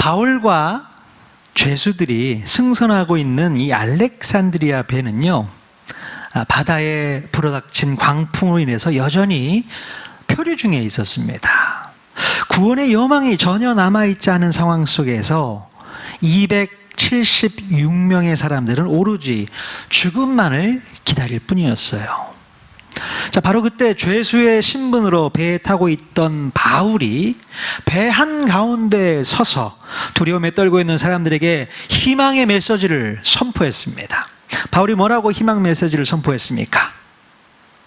바울과 죄수들이 승선하고 있는 이 알렉산드리아 배는요, 바다에 불어닥친 광풍으로 인해서 여전히 표류 중에 있었습니다. 구원의 여망이 전혀 남아있지 않은 상황 속에서 276명의 사람들은 오로지 죽음만을 기다릴 뿐이었어요. 자, 바로 그때 죄수의 신분으로 배에 타고 있던 바울이 배 한가운데 서서 두려움에 떨고 있는 사람들에게 희망의 메시지를 선포했습니다. 바울이 뭐라고 희망 메시지를 선포했습니까?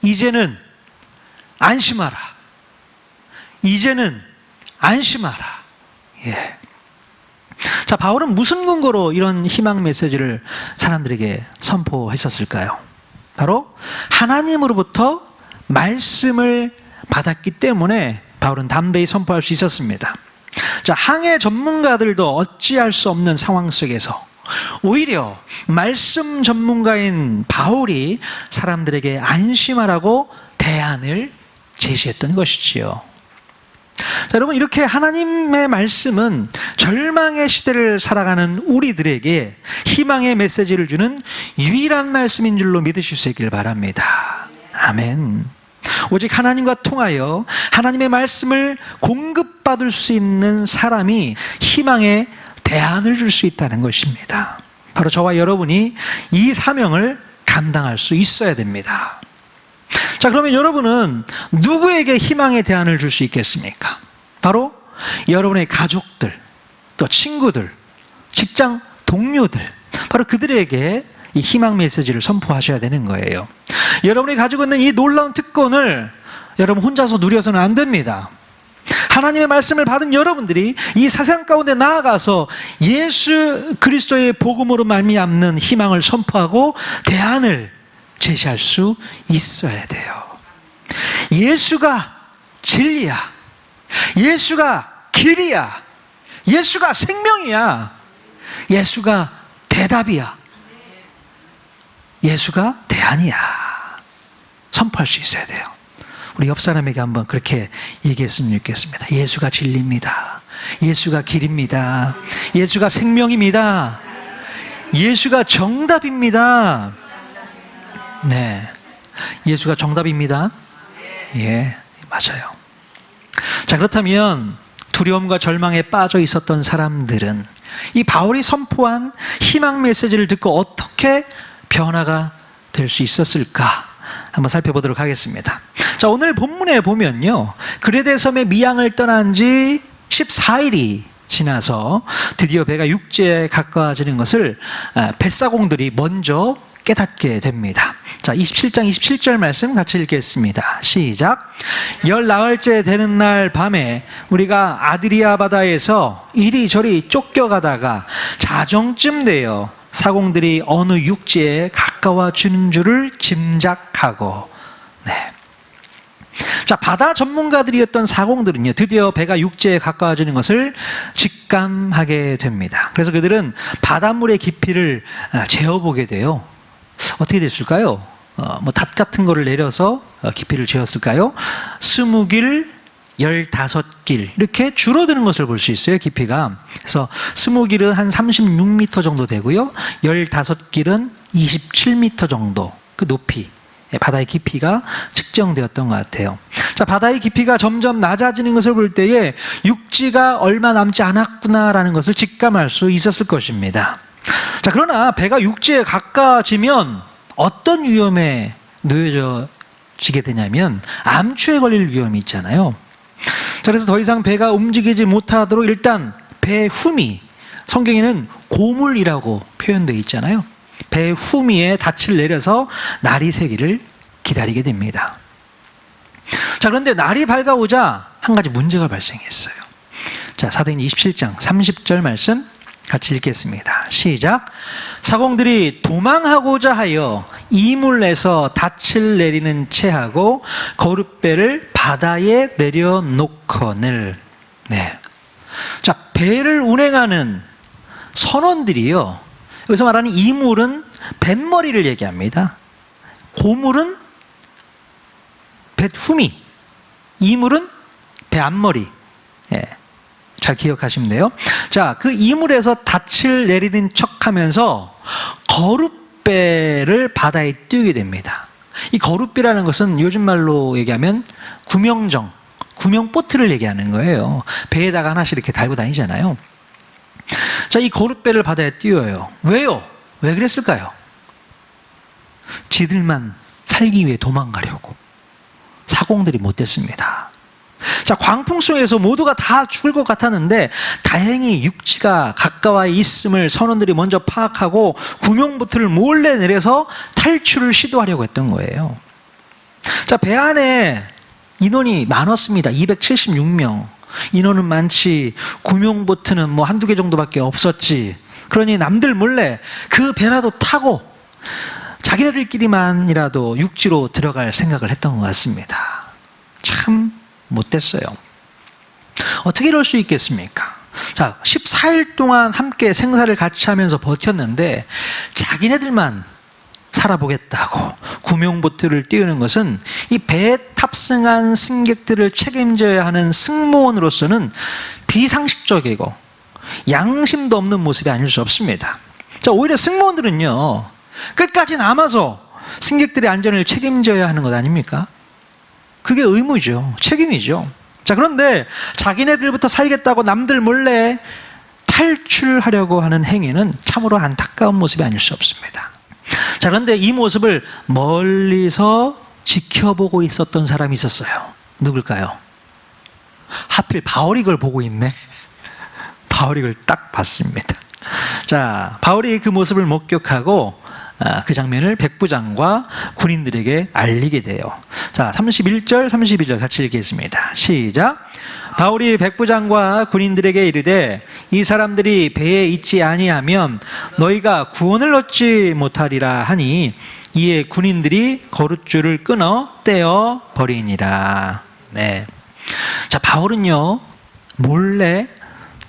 이제는 안심하라. 이제는 안심하라. 예. 자, 바울은 무슨 근거로 이런 희망 메시지를 사람들에게 선포했었을까요? 바로 하나님으로부터 말씀을 받았기 때문에 바울은 담대히 선포할 수 있었습니다. 자, 항해 전문가들도 어찌할 수 없는 상황 속에서 오히려 말씀 전문가인 바울이 사람들에게 안심하라고 대안을 제시했던 것이지요. 자, 여러분, 이렇게 하나님의 말씀은 절망의 시대를 살아가는 우리들에게 희망의 메시지를 주는 유일한 말씀인 줄로 믿으실 수 있기를 바랍니다. 아멘. 오직 하나님과 통하여 하나님의 말씀을 공급받을 수 있는 사람이 희망의 대안을 줄 수 있다는 것입니다. 바로 저와 여러분이 이 사명을 감당할 수 있어야 됩니다. 자, 그러면 여러분은 누구에게 희망의 대안을 줄 수 있겠습니까? 바로 여러분의 가족들, 또 친구들, 직장 동료들, 바로 그들에게 이 희망 메시지를 선포하셔야 되는 거예요. 여러분이 가지고 있는 이 놀라운 특권을 여러분 혼자서 누려서는 안 됩니다. 하나님의 말씀을 받은 여러분들이 이 세상 가운데 나아가서 예수 그리스도의 복음으로 말미암는 희망을 선포하고 대안을 제시할 수 있어야 돼요. 예수가 진리야. 예수가 길이야. 예수가 생명이야. 예수가 대답이야. 예수가 대안이야. 선포할 수 있어야 돼요. 우리 옆 사람에게 한번 그렇게 얘기했으면 좋겠습니다. 예수가 진리입니다. 예수가 길입니다. 예수가 생명입니다. 예수가 정답입니다. 네, 예수가 정답입니다. 예, 맞아요. 자, 그렇다면 두려움과 절망에 빠져 있었던 사람들은 이 바울이 선포한 희망 메시지를 듣고 어떻게 변화가 될 수 있었을까? 한번 살펴보도록 하겠습니다. 자, 오늘 본문에 보면요, 그레데 섬의 미양을 떠난 지 14일이 지나서 드디어 배가 육지에 가까워지는 것을 뱃사공들이 먼저 깨닫게 됩니다. 자, 27장 27절 말씀 같이 읽겠습니다. 시작. 14일째 되는 날 밤에 우리가 아드리아 바다에서 이리저리 쫓겨가다가 자정쯤 되어 사공들이 어느 육지에 가까워지는 줄을 짐작하고, 네. 자, 바다 전문가들이었던 사공들은요, 드디어 배가 육지에 가까워지는 것을 직감하게 됩니다. 그래서 그들은 바닷물의 깊이를 재어보게 돼요. 어떻게 됐을까요? 닷 같은 거를 내려서 깊이를 재었을까요? 20길, 15길 이렇게 줄어드는 것을 볼 수 있어요. 깊이가. 그래서 20길은 한 36m 정도 되고요, 15길은 27m 정도, 그 높이, 바다의 깊이가 측정되었던 것 같아요. 자, 바다의 깊이가 점점 낮아지는 것을 볼 때에 육지가 얼마 남지 않았구나라는 것을 직감할 수 있었을 것입니다. 자, 그러나 배가 육지에 가까워지면 어떤 위험에 놓여지게 되냐면 암초에 걸릴 위험이 있잖아요. 자, 그래서 더 이상 배가 움직이지 못하도록 일단 배 후미, 성경에는 고물이라고 표현되어 있잖아요. 배 후미에 닻을 내려서 날이 새기를 기다리게 됩니다. 자, 그런데 날이 밝아오자 한 가지 문제가 발생했어요. 자, 사도행전 27장 30절 말씀 같이 읽겠습니다. 시작. 사공들이 도망하고자 하여 이물에서 닻을 내리는 채하고 거룻배를 바다에 내려놓거늘. 네. 자, 배를 운행하는 선원들이요, 여기서 말하는 이물은 뱃머리를 얘기합니다. 고물은 뱃 후미, 이물은 배 앞머리. 예. 잘 기억하시면 돼요. 자, 그 이물에서 닻을 내리는 척하면서 거룻배를 바다에 띄우게 됩니다. 이 거룻배라는 것은 요즘 말로 얘기하면 구명보트를 얘기하는 거예요. 배에다가 하나씩 이렇게 달고 다니잖아요. 자, 이 거룻배를 바다에 띄워요. 왜요? 왜 그랬을까요? 지들만 살기 위해 도망가려고. 사공들이 못 됐습니다. 자, 광풍 속에서 모두가 다 죽을 것 같았는데 다행히 육지가 가까워 있음을 선원들이 먼저 파악하고 구명보트를 몰래 내려서 탈출을 시도하려고 했던 거예요. 자, 배 안에 인원이 많았습니다. 276명. 인원은 많지 구명보트는 뭐 한두 개 정도밖에 없었지. 그러니 남들 몰래 그 배라도 타고 자기네들끼리만이라도 육지로 들어갈 생각을 했던 것 같습니다. 참 못됐어요. 어떻게 이럴 수 있겠습니까? 자, 14일 동안 함께 생사를 같이 하면서 버텼는데 자기네들만 살아보겠다고 구명보트를 띄우는 것은 이 배에 탑승한 승객들을 책임져야 하는 승무원으로서는 비상식적이고 양심도 없는 모습이 아닐 수 없습니다. 자, 오히려 승무원들은요, 끝까지 남아서 승객들의 안전을 책임져야 하는 것 아닙니까? 그게 의무죠. 책임이죠. 자, 그런데 자기네들부터 살겠다고 남들 몰래 탈출하려고 하는 행위는 참으로 안타까운 모습이 아닐 수 없습니다. 자, 그런데 이 모습을 멀리서 지켜보고 있었던 사람이 있었어요. 누굴까요? 하필 바울이 그걸 보고 있네. 바울이 그걸 딱 봤습니다. 자, 바울이 그 모습을 목격하고 그 장면을 백부장과 군인들에게 알리게 돼요. 자, 31절, 32절 같이 읽겠습니다. 시작. 바울이 백부장과 군인들에게 이르되 이 사람들이 배에 있지 아니하면 너희가 구원을 얻지 못하리라 하니 이에 군인들이 거룻줄을 끊어 떼어 버리니라. 네. 자, 바울은요, 몰래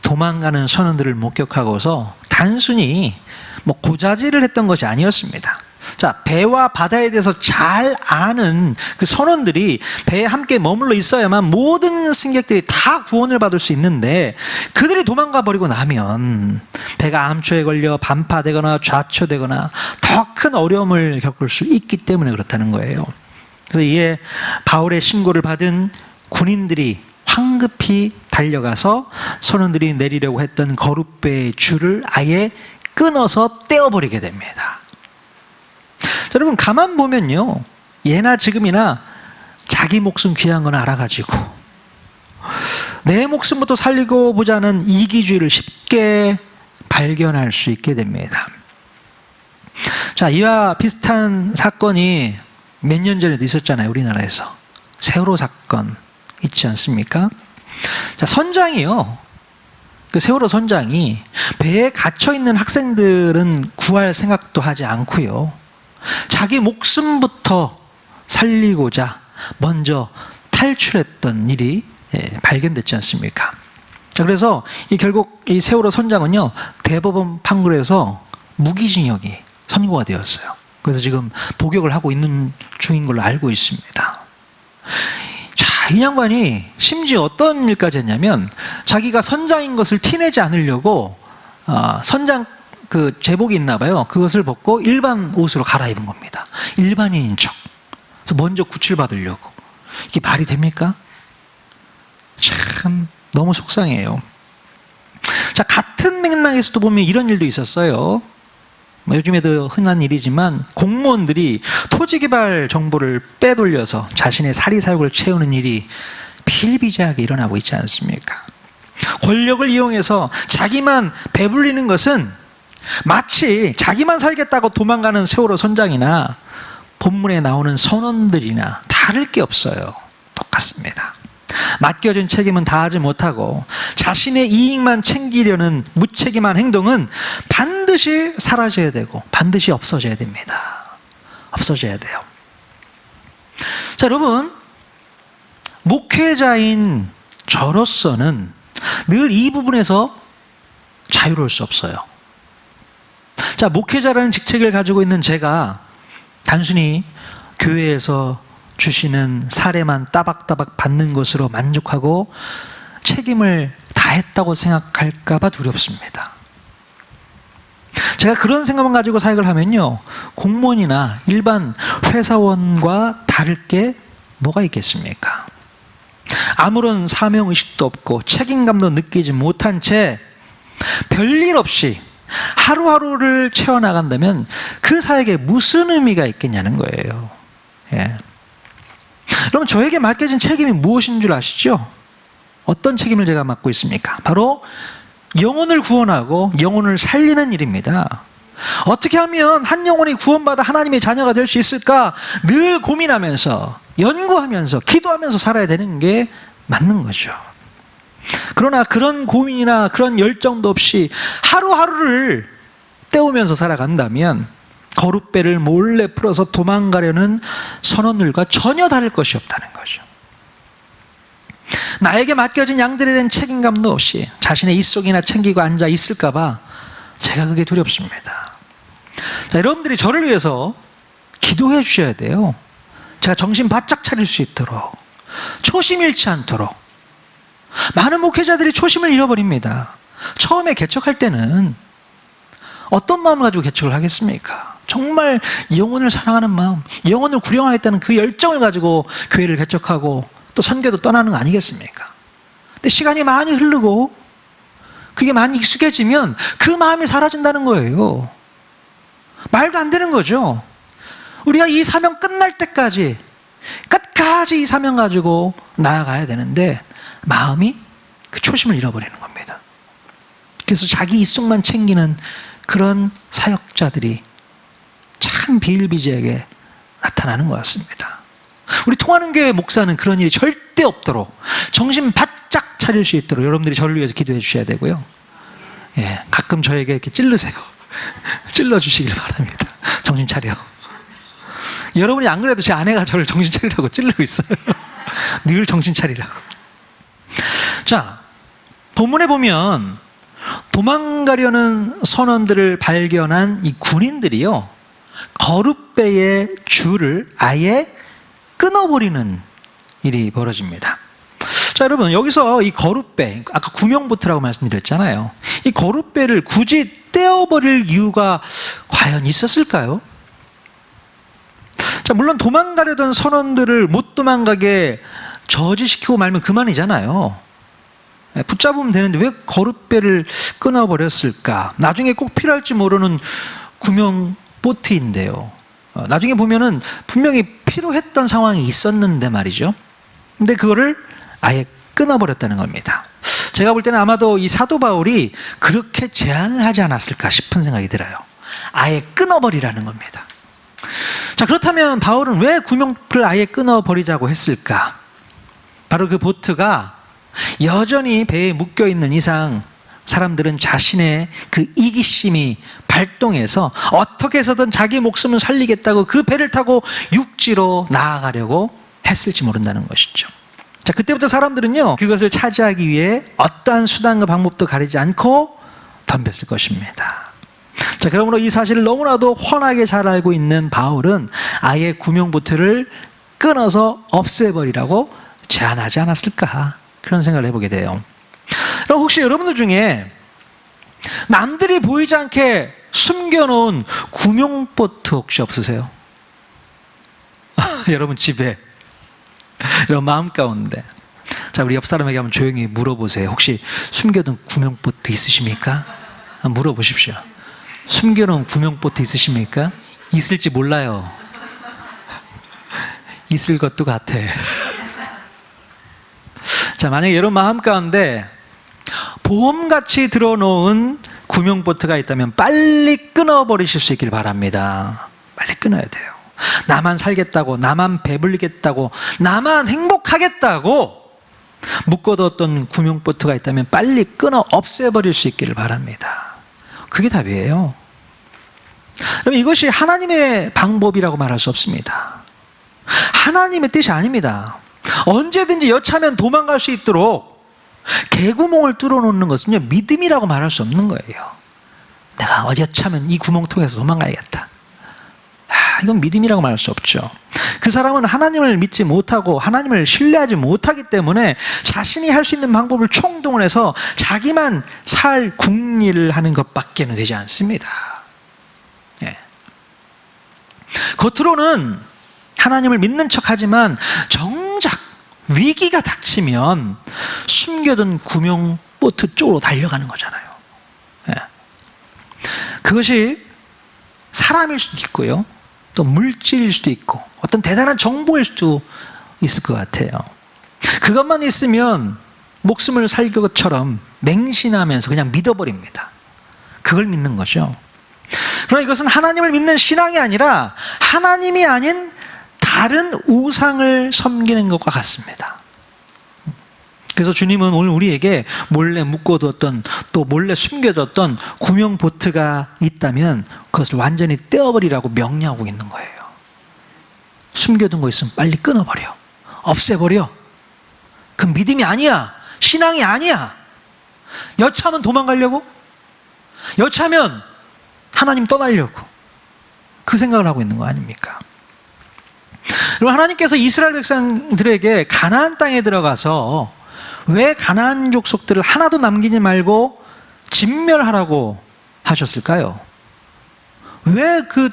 도망가는 선원들을 목격하고서 단순히 뭐 고자질을 했던 것이 아니었습니다. 자, 배와 바다에 대해서 잘 아는 그 선원들이 배에 함께 머물러 있어야만 모든 승객들이 다 구원을 받을 수 있는데 그들이 도망가 버리고 나면 배가 암초에 걸려 반파되거나 좌초되거나 더 큰 어려움을 겪을 수 있기 때문에 그렇다는 거예요. 그래서 이에 바울의 신고를 받은 군인들이 황급히 달려가서 선원들이 내리려고 했던 거룻배의 줄을 아예 끊어서 떼어버리게 됩니다. 자, 여러분 가만 보면요, 예나 지금이나 자기 목숨 귀한 건 알아가지고 내 목숨부터 살리고 보자는 이기주의를 쉽게 발견할 수 있게 됩니다. 자, 이와 비슷한 사건이 몇 년 전에도 있었잖아요. 우리나라에서 세월호 사건 있지 않습니까? 자, 선장이요, 그 세월호 선장이 배에 갇혀있는 학생들은 구할 생각도 하지 않고요, 자기 목숨부터 살리고자 먼저 탈출했던 일이 발견됐지 않습니까? 자, 그래서 결국 이 세월호 선장은요, 대법원 판결에서 무기징역이 선고가 되었어요. 그래서 지금 복역을 하고 있는 중인 걸로 알고 있습니다. 자, 이 양반이 심지어 어떤 일까지 했냐면 자기가 선장인 것을 티내지 않으려고 선장 그 제복이 있나 봐요. 그것을 벗고 일반 옷으로 갈아입은 겁니다. 일반인인 척. 그래서 먼저 구출받으려고. 이게 말이 됩니까? 참 너무 속상해요. 자, 같은 맥락에서도 보면 이런 일도 있었어요. 요즘에도 흔한 일이지만 공무원들이 토지개발 정보를 빼돌려서 자신의 사리사욕을 채우는 일이 비일비재하게 일어나고 있지 않습니까? 권력을 이용해서 자기만 배불리는 것은 마치 자기만 살겠다고 도망가는 세월호 선장이나 본문에 나오는 선원들이나 다를 게 없어요. 똑같습니다. 맡겨진 책임은 다하지 못하고 자신의 이익만 챙기려는 무책임한 행동은 반드시 사라져야 되고 반드시 없어져야 됩니다. 없어져야 돼요. 자, 여러분, 목회자인 저로서는 늘 이 부분에서 자유로울 수 없어요. 자, 목회자라는 직책을 가지고 있는 제가 단순히 교회에서 주시는 사례만 따박따박 받는 것으로 만족하고 책임을 다 했다고 생각할까 봐 두렵습니다. 제가 그런 생각만 가지고 사역을 하면요, 공무원이나 일반 회사원과 다를 게 뭐가 있겠습니까? 아무런 사명의식도 없고 책임감도 느끼지 못한 채 별일 없이 하루하루를 채워나간다면 그 사역에 무슨 의미가 있겠냐는 거예요. 예. 그럼 저에게 맡겨진 책임이 무엇인 줄 아시죠? 어떤 책임을 제가 맡고 있습니까? 바로 영혼을 구원하고 영혼을 살리는 일입니다. 어떻게 하면 한 영혼이 구원받아 하나님의 자녀가 될 수 있을까 늘 고민하면서 연구하면서 기도하면서 살아야 되는 게 맞는 거죠. 그러나 그런 고민이나 그런 열정도 없이 하루하루를 때우면서 살아간다면 거룻배를 몰래 풀어서 도망가려는 선원들과 전혀 다를 것이 없다는 거죠. 나에게 맡겨진 양들에 대한 책임감도 없이 자신의 입속이나 챙기고 앉아 있을까 봐 제가 그게 두렵습니다. 자, 여러분들이 저를 위해서 기도해 주셔야 돼요. 제가 정신 바짝 차릴 수 있도록, 초심 잃지 않도록. 많은 목회자들이 초심을 잃어버립니다. 처음에 개척할 때는 어떤 마음을 가지고 개척을 하겠습니까? 정말 영혼을 사랑하는 마음, 영혼을 구령하겠다는 그 열정을 가지고 교회를 개척하고 또 선교도 떠나는 거 아니겠습니까? 근데 시간이 많이 흐르고 그게 많이 익숙해지면 그 마음이 사라진다는 거예요. 말도 안 되는 거죠. 우리가 이 사명 끝날 때까지 끝까지 이 사명 가지고 나아가야 되는데 마음이 그 초심을 잃어버리는 겁니다. 그래서 자기 입속만 챙기는 그런 사역자들이 참 비일비재하게 나타나는 것 같습니다. 우리 통하는 교회 목사는 그런 일이 절대 없도록 정신 바짝 차릴 수 있도록 여러분들이 저를 위해서 기도해 주셔야 되고요. 예, 가끔 저에게 이렇게 찔르세요. 찔러주시길 바랍니다. 정신 차려. 여러분이 안 그래도 제 아내가 저를 정신 차리라고 찔르고 있어요. 늘 정신 차리라고. 자, 본문에 보면 도망가려는 선원들을 발견한 이 군인들이요, 거룻배의 줄을 아예 끊어버리는 일이 벌어집니다. 자, 여러분, 여기서 이 거룻배, 아까 구명보트라고 말씀드렸잖아요. 이 거룻배를 굳이 떼어버릴 이유가 과연 있었을까요? 자, 물론 도망가려던 선원들을 못 도망가게 저지시키고 말면 그만이잖아요. 붙잡으면 되는데 왜 거룻배를 끊어버렸을까? 나중에 꼭 필요할지 모르는 구명보트인데요. 나중에 보면은 분명히 필요했던 상황이 있었는데 말이죠. 근데 그거를 아예 끊어버렸다는 겁니다. 제가 볼 때는 아마도 이 사도 바울이 그렇게 제안을 하지 않았을까 싶은 생각이 들어요. 아예 끊어버리라는 겁니다. 자, 그렇다면 바울은 왜 구명보트를 아예 끊어버리자고 했을까? 바로 그 보트가 여전히 배에 묶여있는 이상 사람들은 자신의 그 이기심이 발동해서 어떻게 해서든 자기 목숨을 살리겠다고 그 배를 타고 육지로 나아가려고 했을지 모른다는 것이죠. 자, 그때부터 사람들은요, 그것을 차지하기 위해 어떠한 수단과 방법도 가리지 않고 덤볐을 것입니다. 자, 그러므로 이 사실을 너무나도 훤하게 잘 알고 있는 바울은 아예 구명보트를 끊어서 없애버리라고 제안하지 않았을까, 그런 생각을 해보게 돼요. 그럼 혹시 여러분들 중에 남들이 보이지 않게 숨겨놓은 구명보트 혹시 없으세요? 여러분 집에, 여러분 마음 가운데. 자, 우리 옆 사람에게 한번 조용히 물어보세요. 혹시 숨겨둔 구명보트 있으십니까? 한번 물어보십시오. 숨겨놓은 구명보트 있으십니까? 있을지 몰라요. 있을 것도 같아. 자, 만약에 여러분 마음 가운데 보험같이 들어놓은 구명보트가 있다면 빨리 끊어버리실 수 있길 바랍니다. 빨리 끊어야 돼요. 나만 살겠다고, 나만 배불리겠다고, 나만 행복하겠다고 묶어뒀던 구명보트가 있다면 빨리 끊어 없애버릴 수 있기를 바랍니다. 그게 답이에요. 그럼 이것이 하나님의 방법이라고 말할 수 없습니다. 하나님의 뜻이 아닙니다. 언제든지 여차하면 도망갈 수 있도록 개구멍을 뚫어놓는 것은요, 믿음이라고 말할 수 없는 거예요. 내가 여차하면 이 구멍 통해서 도망가야겠다. 이건 믿음이라고 말할 수 없죠. 그 사람은 하나님을 믿지 못하고 하나님을 신뢰하지 못하기 때문에 자신이 할 수 있는 방법을 총동원해서 자기만 살 궁리를 하는 것밖에는 되지 않습니다. 예. 겉으로는 하나님을 믿는 척하지만 정작 위기가 닥치면 숨겨둔 구명보트 쪽으로 달려가는 거잖아요. 예. 그것이 사람일 수도 있고요, 또 물질일 수도 있고 어떤 대단한 정보일 수도 있을 것 같아요. 그것만 있으면 목숨을 살 것처럼 맹신하면서 그냥 믿어버립니다. 그걸 믿는 거죠. 그러나 이것은 하나님을 믿는 신앙이 아니라 하나님이 아닌 다른 우상을 섬기는 것과 같습니다. 그래서 주님은 오늘 우리에게 몰래 묶어두었던, 또 몰래 숨겨뒀던 구명보트가 있다면 그것을 완전히 떼어버리라고 명령하고 있는 거예요. 숨겨둔 거 있으면 빨리 끊어버려, 없애버려. 그 믿음이 아니야, 신앙이 아니야. 여차하면 도망가려고, 여차하면 하나님 떠나려고, 그 생각을 하고 있는 거 아닙니까? 그리고 하나님께서 이스라엘 백성들에게 가나안 땅에 들어가서 왜 가나안 족속들을 하나도 남기지 말고 진멸하라고 하셨을까요? 왜 그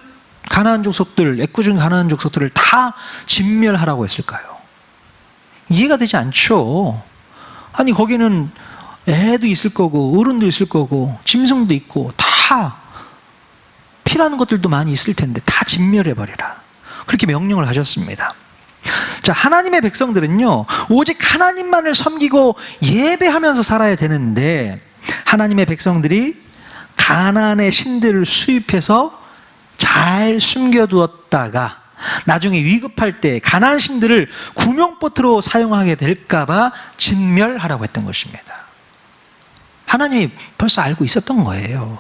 가나안 족속들, 애꿎은 가나안 족속들을 다 진멸하라고 했을까요? 이해가 되지 않죠. 아니, 거기는 애도 있을 거고 어른도 있을 거고 짐승도 있고 다 필요한 것들도 많이 있을 텐데 다 진멸해버리라, 그렇게 명령을 하셨습니다. 자, 하나님의 백성들은요, 오직 하나님만을 섬기고 예배하면서 살아야 되는데, 하나님의 백성들이 가나안의 신들을 수입해서 잘 숨겨두었다가 나중에 위급할 때 가나안 신들을 구명보트로 사용하게 될까봐 진멸하라고 했던 것입니다. 하나님이 벌써 알고 있었던 거예요.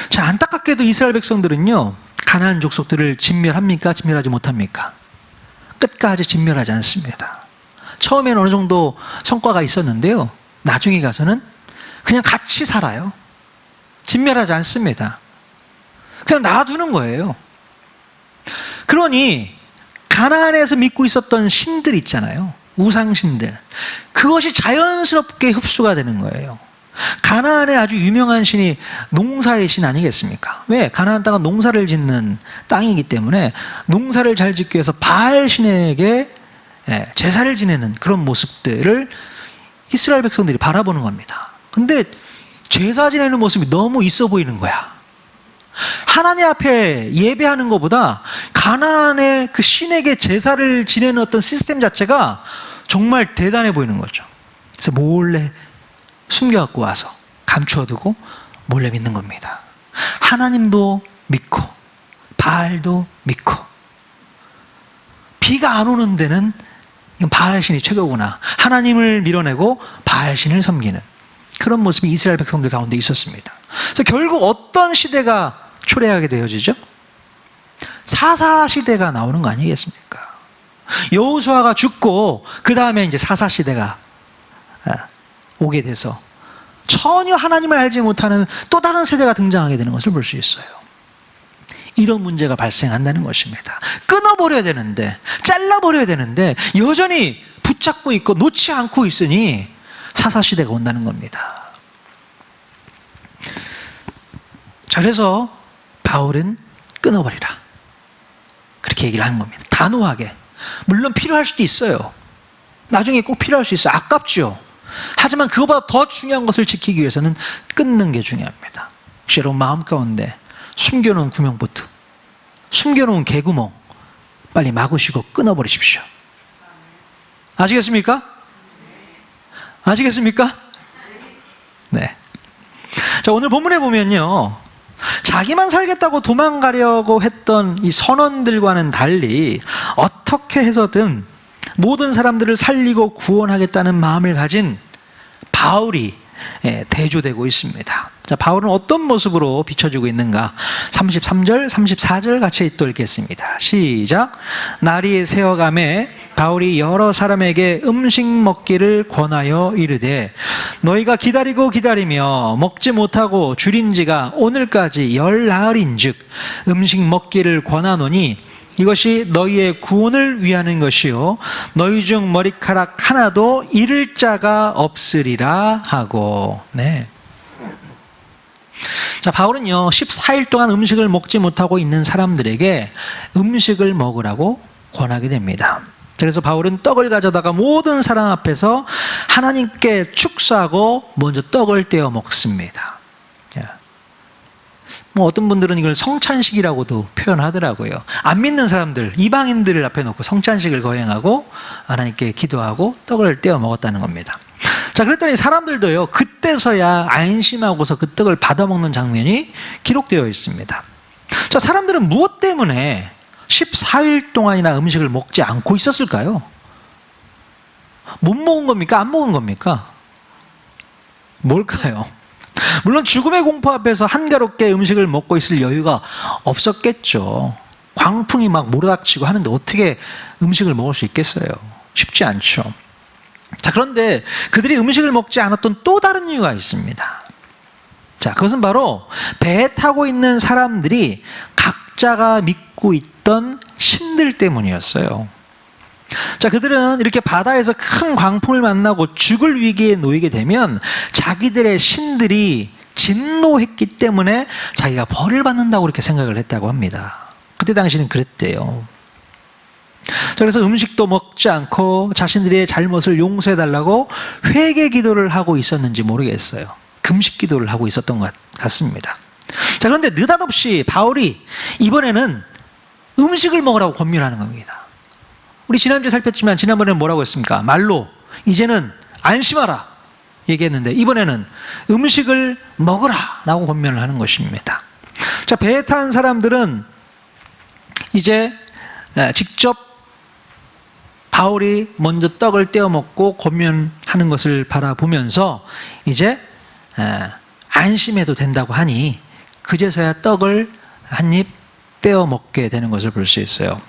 자, 안타깝게도 이스라엘 백성들은요, 가나안 족속들을 진멸합니까? 진멸하지 못합니까? 끝까지 진멸하지 않습니다. 처음에는 어느 정도 성과가 있었는데요, 나중에 가서는 그냥 같이 살아요. 진멸하지 않습니다. 그냥 놔두는 거예요. 그러니 가나안에서 믿고 있었던 신들 있잖아요, 우상신들, 그것이 자연스럽게 흡수가 되는 거예요. 가나안의 아주 유명한 신이 농사의 신 아니겠습니까? 왜? 가나안 땅은 농사를 짓는 땅이기 때문에 농사를 잘 짓기 위해서 바알 신에게 제사를 지내는 그런 모습들을 이스라엘 백성들이 바라보는 겁니다. 근데 제사 지내는 모습이 너무 있어 보이는 거야. 하나님 앞에 예배하는 것보다 가나안의 그 신에게 제사를 지내는 어떤 시스템 자체가 정말 대단해 보이는 거죠. 그래서 몰래 숨겨갖고 와서 감추어두고 몰래 믿는 겁니다. 하나님도 믿고 바알도 믿고, 비가 안 오는 데는 바알신이 최고구나, 하나님을 밀어내고 바알신을 섬기는 그런 모습이 이스라엘 백성들 가운데 있었습니다. 그래서 결국 어떤 시대가 초래하게 되어지죠? 사사시대가 나오는 거 아니겠습니까? 여호수아가 죽고 그 다음에 이제 사사시대가 오게 돼서 전혀 하나님을 알지 못하는 또 다른 세대가 등장하게 되는 것을 볼 수 있어요. 이런 문제가 발생한다는 것입니다. 끊어버려야 되는데, 잘라버려야 되는데 여전히 붙잡고 있고 놓지 않고 있으니 사사시대가 온다는 겁니다. 자, 그래서 바울은 끊어버리라, 그렇게 얘기를 하는 겁니다. 단호하게. 물론 필요할 수도 있어요. 나중에 꼭 필요할 수 있어요. 아깝죠. 하지만 그거보다 더 중요한 것을 지키기 위해서는 끊는 게 중요합니다. 혹시 여러분 마음 가운데 숨겨놓은 구명보트, 숨겨놓은 개구멍 빨리 막으시고 끊어버리십시오. 아시겠습니까? 아시겠습니까? 네. 자, 오늘 본문에 보면요, 자기만 살겠다고 도망가려고 했던 이 선원들과는 달리 어떻게 해서든 모든 사람들을 살리고 구원하겠다는 마음을 가진 바울이 대조되고 있습니다. 자, 바울은 어떤 모습으로 비춰주고 있는가? 33절, 34절 같이 또 읽겠습니다. 시작. 날이 새어가매 바울이 여러 사람에게 음식 먹기를 권하여 이르되 너희가 기다리고 기다리며 먹지 못하고 줄인 지가 오늘까지 10나흘인즉 음식 먹기를 권하노니 이것이 너희의 구원을 위하는 것이요 너희 중 머리카락 하나도 잃을 자가 없으리라 하고. 네. 자, 바울은요 14일 동안 음식을 먹지 못하고 있는 사람들에게 음식을 먹으라고 권하게 됩니다. 그래서 바울은 떡을 가져다가 모든 사람 앞에서 하나님께 축사하고 먼저 떡을 떼어 먹습니다. 뭐 어떤 분들은 이걸 성찬식이라고도 표현하더라고요. 안 믿는 사람들, 이방인들을 앞에 놓고 성찬식을 거행하고 하나님께 기도하고 떡을 떼어 먹었다는 겁니다. 자, 그랬더니 사람들도요 그때서야 안심하고서 그 떡을 받아먹는 장면이 기록되어 있습니다. 자, 사람들은 무엇 때문에 14일 동안이나 음식을 먹지 않고 있었을까요? 못 먹은 겁니까? 안 먹은 겁니까? 뭘까요? 물론 죽음의 공포 앞에서 한가롭게 음식을 먹고 있을 여유가 없었겠죠. 광풍이 막 몰아닥치고 하는데 어떻게 음식을 먹을 수 있겠어요? 쉽지 않죠. 자, 그런데 그들이 음식을 먹지 않았던 또 다른 이유가 있습니다. 자, 그것은 바로 배에 타고 있는 사람들이 각자가 믿고 있던 신들 때문이었어요. 자, 그들은 이렇게 바다에서 큰 광풍을 만나고 죽을 위기에 놓이게 되면 자기들의 신들이 진노했기 때문에 자기가 벌을 받는다고 그렇게 생각을 했다고 합니다. 그때 당시는 그랬대요. 자, 그래서 음식도 먹지 않고 자신들의 잘못을 용서해달라고 회개 기도를 하고 있었는지 모르겠어요. 금식 기도를 하고 있었던 것 같습니다. 자, 그런데 느닷없이 바울이 이번에는 음식을 먹으라고 권면하는 겁니다. 우리 지난주에 살폈지만 지난번에는 뭐라고 했습니까? 말로 이제는 안심하라 얘기했는데 이번에는 음식을 먹으라 라고 권면을 하는 것입니다. 자, 배에 탄 사람들은 이제 직접 바울이 먼저 떡을 떼어 먹고 권면하는 것을 바라보면서 이제 안심해도 된다고 하니 그제서야 떡을 한 입 떼어 먹게 되는 것을 볼 수 있어요.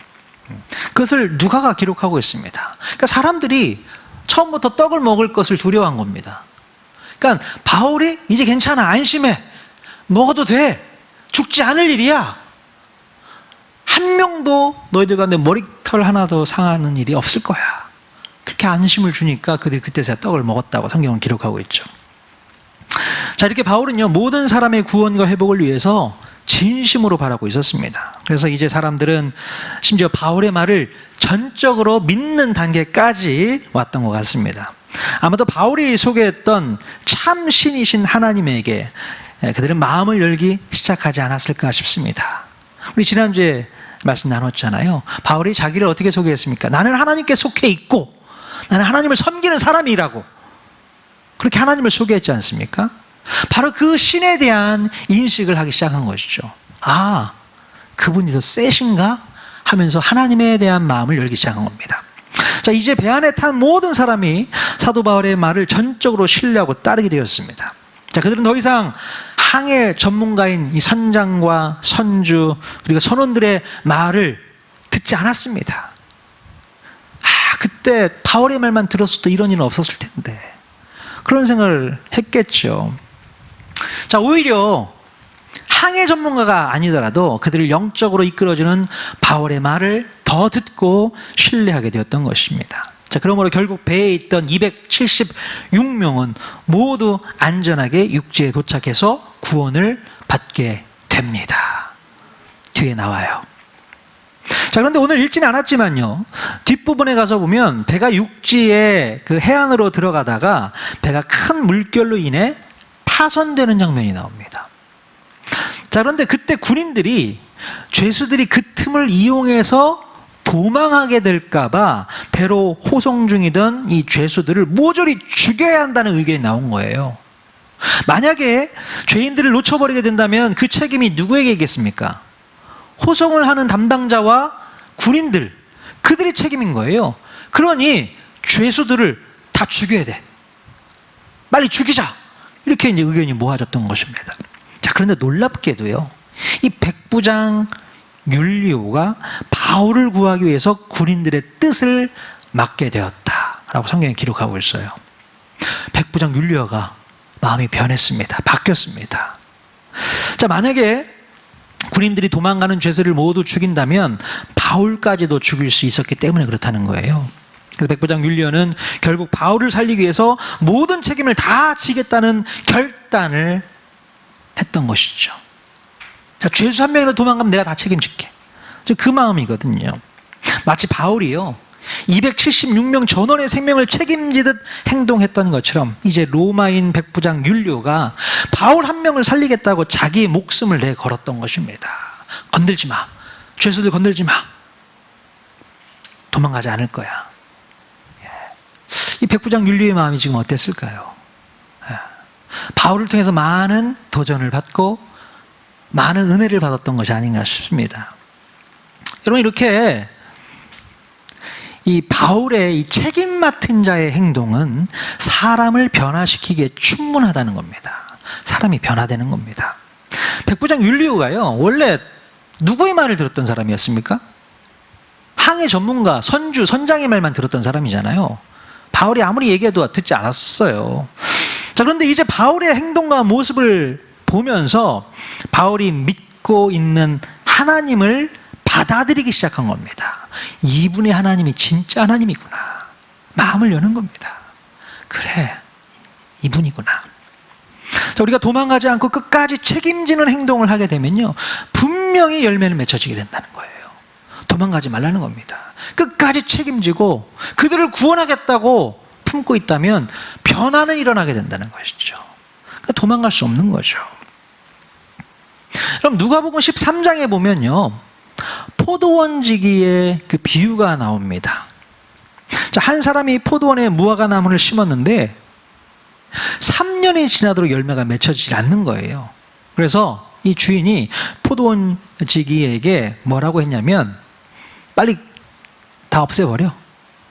그것을 누가가 기록하고 있습니다. 그러니까 사람들이 처음부터 떡을 먹을 것을 두려워한 겁니다. 그러니까 바울이 이제 괜찮아, 안심해, 먹어도 돼, 죽지 않을 일이야, 한 명도 너희들 가운데 머리털 하나도 상하는 일이 없을 거야, 그렇게 안심을 주니까 그들이 그때서야 떡을 먹었다고 성경은 기록하고 있죠. 자, 이렇게 바울은요 모든 사람의 구원과 회복을 위해서 진심으로 바라고 있었습니다. 그래서 이제 사람들은 심지어 바울의 말을 전적으로 믿는 단계까지 왔던 것 같습니다. 아마도 바울이 소개했던 참 신이신 하나님에게 그들은 마음을 열기 시작하지 않았을까 싶습니다. 우리 지난주에 말씀 나눴잖아요. 바울이 자기를 어떻게 소개했습니까? 나는 하나님께 속해 있고 나는 하나님을 섬기는 사람이라고 그렇게 하나님을 소개했지 않습니까? 바로 그 신에 대한 인식을 하기 시작한 것이죠. 아, 그분이 더 세신가? 하면서 하나님에 대한 마음을 열기 시작한 겁니다. 자, 이제 배 안에 탄 모든 사람이 사도 바울의 말을 전적으로 신뢰하고 따르게 되었습니다. 자, 그들은 더 이상 항해 전문가인 이 선장과 선주 그리고 선원들의 말을 듣지 않았습니다. 그때 바울의 말만 들었어도 이런 일은 없었을 텐데 그런 생각을 했겠죠. 자, 오히려 항해 전문가가 아니더라도 그들을 영적으로 이끌어주는 바울의 말을 더 듣고 신뢰하게 되었던 것입니다. 자, 그러므로 결국 배에 있던 276명은 모두 안전하게 육지에 도착해서 구원을 받게 됩니다. 뒤에 나와요. 자, 그런데 오늘 읽지는 않았지만요, 뒷부분에 가서 보면 배가 육지에 그 해안으로 들어가다가 배가 큰 물결로 인해 파손되는 장면이 나옵니다. 자, 그런데 그때 군인들이 죄수들이 그 틈을 이용해서 도망하게 될까봐 배로 호송 중이던 이 죄수들을 모조리 죽여야 한다는 의견이 나온 거예요. 만약에 죄인들을 놓쳐버리게 된다면 그 책임이 누구에게 있겠습니까? 호송을 하는 담당자와 군인들, 그들이 책임인 거예요. 그러니 죄수들을 다 죽여야 돼. 빨리 죽이자. 이렇게 이제 의견이 모아졌던 것입니다. 자, 그런데 놀랍게도요, 이 백부장 율리오가 바울을 구하기 위해서 군인들의 뜻을 맡게 되었다라고 성경에 기록하고 있어요. 백부장 율리오가 마음이 변했습니다. 바뀌었습니다. 자, 만약에 군인들이 도망가는 죄수를 모두 죽인다면 바울까지도 죽일 수 있었기 때문에 그렇다는 거예요. 그래서 백부장 율리오는 결국 바울을 살리기 위해서 모든 책임을 다 지겠다는 결단을 했던 것이죠. 자, 죄수 한 명이라도 도망가면 내가 다 책임질게. 그 마음이거든요. 마치 바울이요, 276명 전원의 생명을 책임지듯 행동했던 것처럼 이제 로마인 백부장 율리오가 바울 한 명을 살리겠다고 자기의 목숨을 내 걸었던 것입니다. 건들지 마. 죄수들 건들지 마. 도망가지 않을 거야. 이 백부장 율리오의 마음이 지금 어땠을까요? 바울을 통해서 많은 도전을 받고 많은 은혜를 받았던 것이 아닌가 싶습니다. 여러분, 이렇게 이 바울의 이 책임 맡은 자의 행동은 사람을 변화시키기에 충분하다는 겁니다. 사람이 변화되는 겁니다. 백부장 율리오가요, 원래 누구의 말을 들었던 사람이었습니까? 항해 전문가, 선주, 선장의 말만 들었던 사람이잖아요. 바울이 아무리 얘기해도 듣지 않았어요. 자, 그런데 이제 바울의 행동과 모습을 보면서 바울이 믿고 있는 하나님을 받아들이기 시작한 겁니다. 이분의 하나님이 진짜 하나님이구나. 마음을 여는 겁니다. 그래, 이분이구나. 자, 우리가 도망가지 않고 끝까지 책임지는 행동을 하게 되면요, 분명히 열매는 맺혀지게 된다는 거예요. 도망가지 말라는 겁니다. 끝까지 책임지고 그들을 구원하겠다고 품고 있다면 변화는 일어나게 된다는 것이죠. 그러니까 도망갈 수 없는 거죠. 그럼 누가복음 13장에 보면요, 포도원지기의 그 비유가 나옵니다. 자, 한 사람이 포도원에 무화과 나무를 심었는데 3년이 지나도록 열매가 맺혀지지 않는 거예요. 그래서 이 주인이 포도원지기에게 뭐라고 했냐면, 빨리 다 없애버려,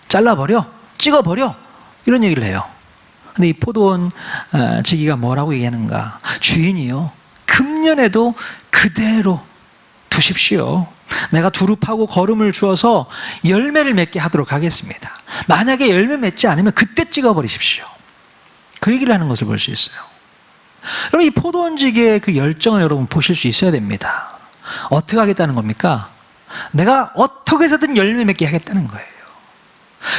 잘라버려, 찍어버려, 이런 얘기를 해요. 근데 이 포도원지기가 뭐라고 얘기하는가? 주인이요, 금년에도 그대로 두십시오. 내가 두릅하고 거름을 주어서 열매를 맺게 하도록 하겠습니다. 만약에 열매 맺지 않으면 그때 찍어버리십시오. 그 얘기를 하는 것을 볼 수 있어요. 여러분, 이 포도원지기의 그 열정을 여러분 보실 수 있어야 됩니다. 어떻게 하겠다는 겁니까? 내가 어떻게 해서든 열매 맺게 하겠다는 거예요.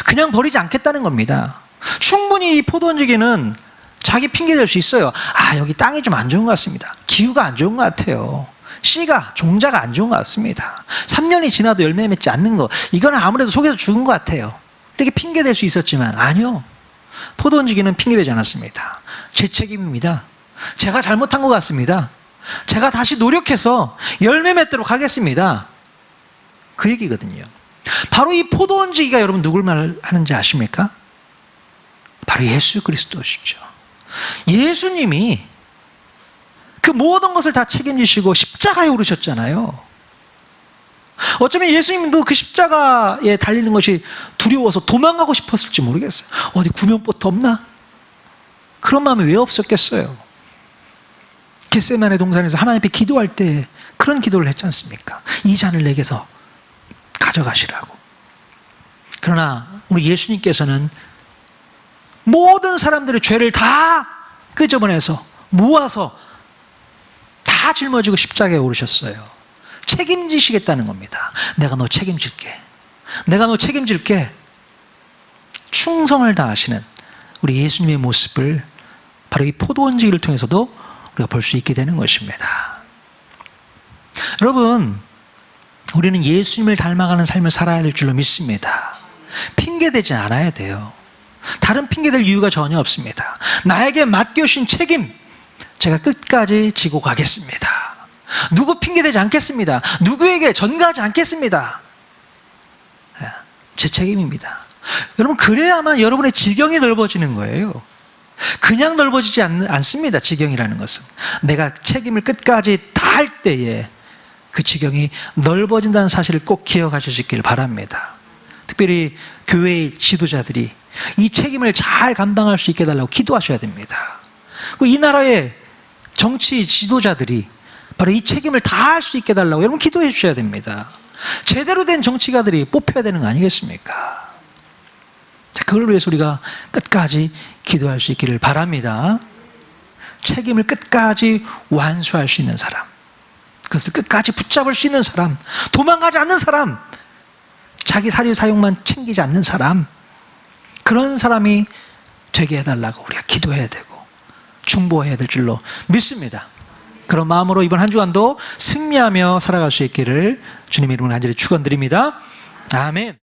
그냥 버리지 않겠다는 겁니다. 충분히 이 포도원지기는 자기 핑계 댈 수 있어요. 아, 여기 땅이 좀 안 좋은 것 같습니다. 기후가 안 좋은 것 같아요. 씨가, 종자가 안 좋은 것 같습니다. 3년이 지나도 열매 맺지 않는 거, 이거는 아무래도 속에서 죽은 것 같아요. 이렇게 핑계 댈 수 있었지만 아니요, 포도원지기는 핑계 대지 않았습니다. 제 책임입니다. 제가 잘못한 것 같습니다. 제가 다시 노력해서 열매 맺도록 하겠습니다. 그 얘기거든요. 바로 이 포도원지기가 여러분 누굴 말하는지 아십니까? 바로 예수 그리스도시죠. 예수님이 그 모든 것을 다 책임지시고 십자가에 오르셨잖아요. 어쩌면 예수님도 그 십자가에 달리는 것이 두려워서 도망가고 싶었을지 모르겠어요. 어디 구명보트 없나? 그런 마음이 왜 없었겠어요? 겟세마네 동산에서 하나님 앞에 기도할 때 그런 기도를 했지 않습니까? 이 잔을 내게서 가져가시라고. 그러나 우리 예수님께서는 모든 사람들의 죄를 다 끄집어내서 모아서 다 짊어지고 십자가에 오르셨어요. 책임지시겠다는 겁니다. 내가 너 책임질게. 내가 너 책임질게. 충성을 다하시는 우리 예수님의 모습을 바로 이 포도원지기를 통해서도 우리가 볼 수 있게 되는 것입니다. 여러분, 우리는 예수님을 닮아가는 삶을 살아야 될 줄로 믿습니다. 핑계대지 않아야 돼요. 다른 핑계댈 이유가 전혀 없습니다. 나에게 맡겨주신 책임, 제가 끝까지 지고 가겠습니다. 누구 핑계대지 않겠습니다. 누구에게 전가하지 않겠습니다. 제 책임입니다. 여러분, 그래야만 여러분의 지경이 넓어지는 거예요. 그냥 넓어지지 않습니다. 지경이라는 것은 내가 책임을 끝까지 다할 때에 그 지경이 넓어진다는 사실을 꼭 기억하실 수 있기를 바랍니다. 특별히 교회의 지도자들이 이 책임을 잘 감당할 수 있게 해달라고 기도하셔야 됩니다. 이 나라의 정치 지도자들이 바로 이 책임을 다할 수 있게 해달라고 여러분 기도해 주셔야 됩니다. 제대로 된 정치가들이 뽑혀야 되는 거 아니겠습니까? 자, 그걸 위해서 우리가 끝까지 기도할 수 있기를 바랍니다. 책임을 끝까지 완수할 수 있는 사람, 그것을 끝까지 붙잡을 수 있는 사람, 도망가지 않는 사람, 자기 사리 사욕만 챙기지 않는 사람, 그런 사람이 되게 해달라고 우리가 기도해야 되고 중보해야 될 줄로 믿습니다. 그런 마음으로 이번 한 주간도 승리하며 살아갈 수 있기를 주님의 이름으로 간절히 축원드립니다. 아멘.